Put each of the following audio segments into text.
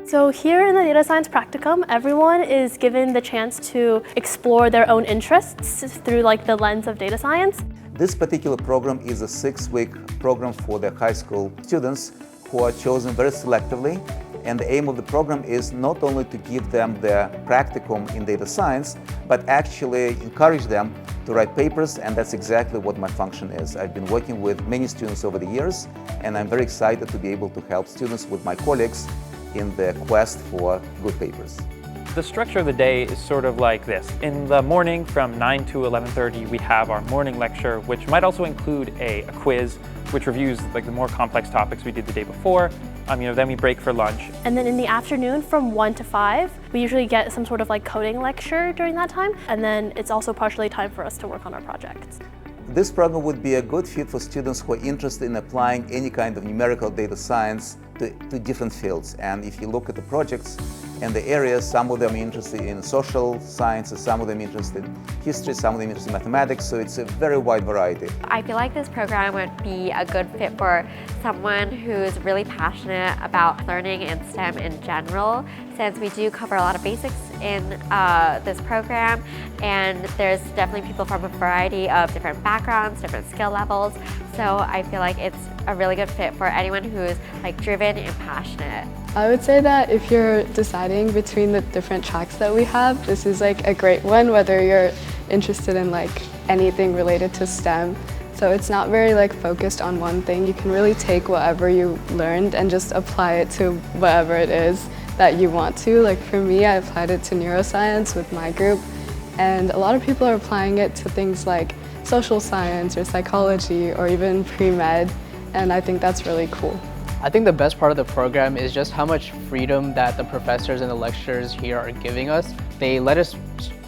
So here in the data science practicum, everyone is given the chance to explore their own interests through the lens of data science. This particular program is a 6-week program for the high school students who are chosen very selectively. And the aim of the program is not only to give them the practicum in data science, but actually encourage them to write papers, and that's exactly what my function is. I've been working with many students over the years, and I'm very excited to be able to help students with my colleagues in the quest for good papers. The structure of the day is sort of like this. In the morning from 9 to 11:30, we have our morning lecture, which might also include a quiz, which reviews the more complex topics we did the day before. Then we break for lunch. And then in the afternoon from 1 to 5, we usually get some sort of coding lecture during that time. And then it's also partially time for us to work on our projects. This program would be a good fit for students who are interested in applying any kind of numerical data science to different fields. And if you look at the projects and the areas, some of them are interested in social sciences, some of them are interested in history, some of them are interested in mathematics, so it's a very wide variety. I feel like this program would be a good fit for someone who's really passionate about learning in STEM in general, since we do cover a lot of basics in this program, and there's definitely people from a variety of different backgrounds, different skill levels, so I feel like it's a really good fit for anyone who's driven and passionate. I would say that if you're deciding between the different tracks that we have, this is a great one, whether you're interested in anything related to STEM. So it's not very focused on one thing. You can really take whatever you learned and just apply it to whatever it is that you want to. For me, I applied it to neuroscience with my group, and a lot of people are applying it to things like social science or psychology or even pre-med, and I think that's really cool. I think the best part of the program is just how much freedom that the professors and the lecturers here are giving us. They let us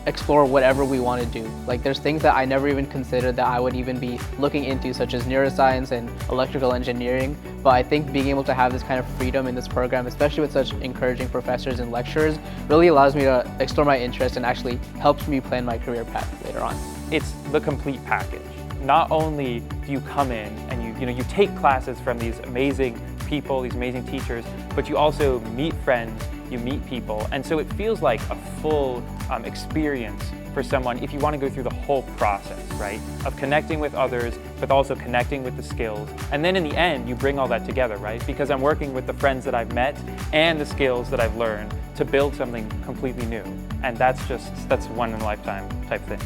explore whatever we want to do. There's things that I never even considered that I would even be looking into, such as neuroscience and electrical engineering. But I think being able to have this kind of freedom in this program, especially with such encouraging professors and lecturers, really allows me to explore my interest and actually helps me plan my career path later on. It's the complete package. Not only do you come in and you take classes from these amazing people, these amazing teachers, but you also meet friends, you meet people, and so it feels like a full experience for someone if you want to go through the whole process, right? Of connecting with others, but also connecting with the skills. And then in the end, you bring all that together, right? Because I'm working with the friends that I've met and the skills that I've learned to build something completely new. And that's one in a lifetime type thing.